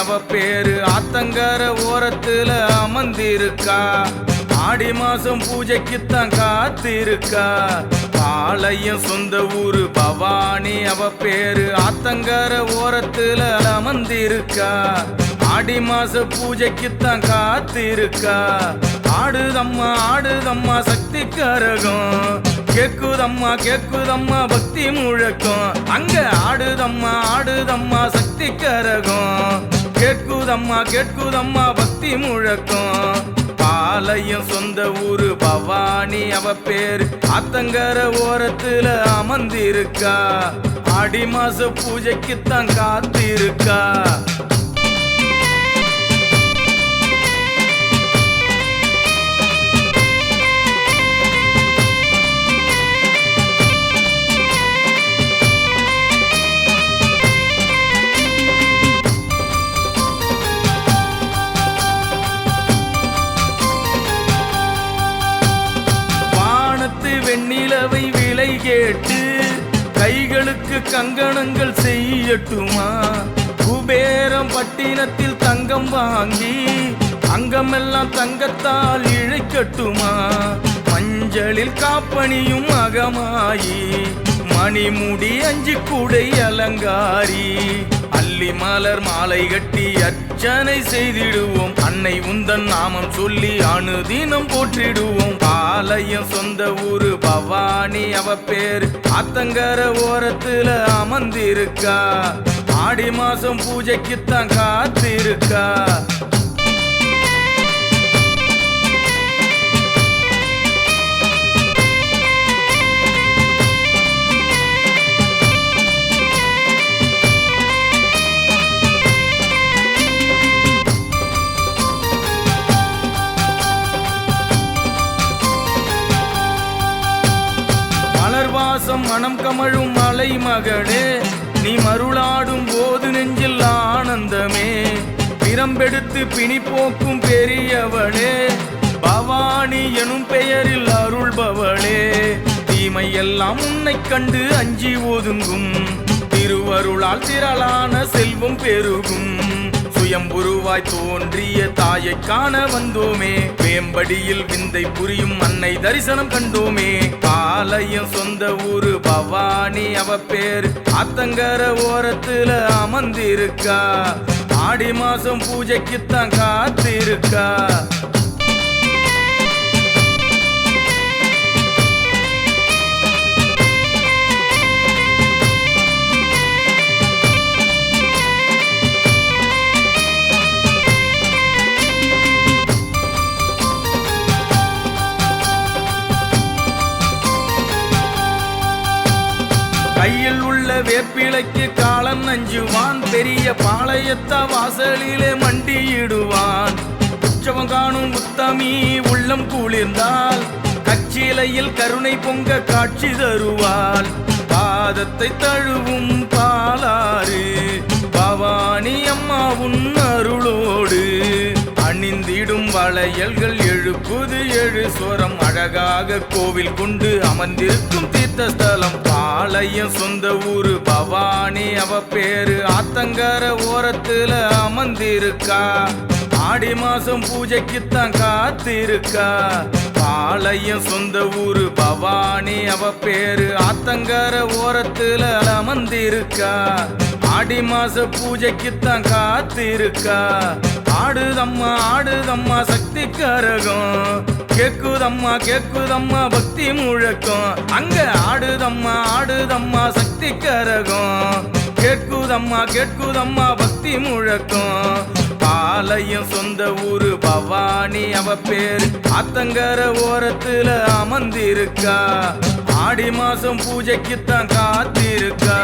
அவ பேரு ஆத்தங்கர ஓரத்துல அமர்ந்திருக்கா. ஆடி மாசம் பூஜைக்குத்தான் காத்திருக்கா. பாளையம் சொந்த ஊரு பவானி அவ பேரு ஆத்தங்கர ஓரத்துல அமர்ந்திருக்கா. ஆடி மாச பூஜைக்குத்தான் காத்திருக்கா. ஆடுதம்மா ஆடுதம்மா சக்தி கரகம், கேக்குதம்மா கேக்குதம்மா பக்தி முழக்கம். அங்க ஆடுதம்மா ஆடுதம்மா சக்தி கரகம், கேட்குதம்மா கேட்குதம்மா பக்தி முழக்கம். பாளையம் சொந்த ஊரு பவானி அவ பேரு ஆத்தங்கர ஓரத்துல அமர்ந்திருக்கா. ஆடி மாச பூஜைக்குத்தான் காத்திருக்கா. வெண்ணிலவை விலை கேட்டு கைகளுக்கு கங்கணங்கள் செய்யட்டுமா. குபேரம் பட்டினத்தில் தங்கம் வாங்கி அங்கமெல்லாம் தங்கத்தால் இழைக்கட்டுமா. மஞ்சளில் காப்பணியும் அகமாயி மணிமுடி அஞ்சு கூடை அலங்காரி அள்ளி மலர் மாலை கட்டி அர்ச்சனை செய்திடுவோம். அன்னை உந்தன் நாமம் சொல்லி அனுதினம் போற்றிடுவோம். பாளையம் சொந்த ஊரு பவானி அவ பேரு ஆத்தங்கர ஓரத்துல அமர்ந்திருக்கா. ஆடி மாசம் பூஜைக்குத்தான் காத்திருக்கா. மலர்வாசம் மனம் கமழும் மலை மகளே, நீ மருளாடும் போது நெஞ்சில் ஆனந்தமே. பிரம்பெடுத்து பிணி போக்கும் பெரியவளே, பவானி எனும் பெயரில் அருள்பவளே. தீமை எல்லாம் உன்னை கண்டு அஞ்சி ஒதுங்கும், திருவருளால் திரளான செல்வம் பெருகும். சுயம்புருவாய் தோன்றிய தாயை காண வந்தோமே, வேம்படியில் விந்தை புரியும் அன்னை தரிசனம் கண்டோமே. பாளையம் சொந்த ஊரு பவானி அவ பேரு ஆத்தங்கர ஓரத்துல அமர்ந்திருக்கா. ஆடி மாசம் பூஜைக்குத்தான் காத்திருக்கா. கையில் உள்ள வேப்பிலைக்கு காலன் அஞ்சுவான், பெரிய பாளையத்த வாசலிலே மண்டியிடுவான். உற்சவம் காணும் உத்தமி உள்ளம் குளிர்ந்தால் கச்சிலையில் கருணை பொங்க காட்சி தருவாள். பாதத்தை தழுவும் பாலாறு பவானி அம்மாவுன் அருளோடு அணிந்திடும் வளையல்கள் எழுப்புது எழு சொரம். அழகாக கோவில் கொண்டு அமர்ந்திருக்கும் தீர்த்தஸ்தலம். பாளையம் சொந்த ஊரு பவானி அவ பேரு ஆத்தங்கர ஓரத்துல அமர்ந்திருக்கா. ஆடி மாசம் பூஜைக்குத்தான் காத்திருக்கா. பாளையம் சொந்த ஊரு பவானி அவ பேரு ஆத்தங்கர ஓரத்துல அமர்ந்திருக்கா. ஆடி மாச பூஜைக்குத்தான் காத்திருக்கா. ஆடுதம்மா ஆடுதம்மா சக்தி கரகம், கேக்குதம்மா கேக்குதம்மா பக்தி முழக்கம். அங்க ஆடுதம்மா ஆடுதம்மா சக்தி கரகம், கேட்குதம்மா கேட்குதம்மா பக்தி முழக்கம். பாளையம் சொந்த ஊரு பவானி அவ பேரு ஆத்தங்கர ஓரத்துல அமர்ந்திருக்கா. ஆடி மாசம் பூஜைக்குத்தான் காத்திருக்கா.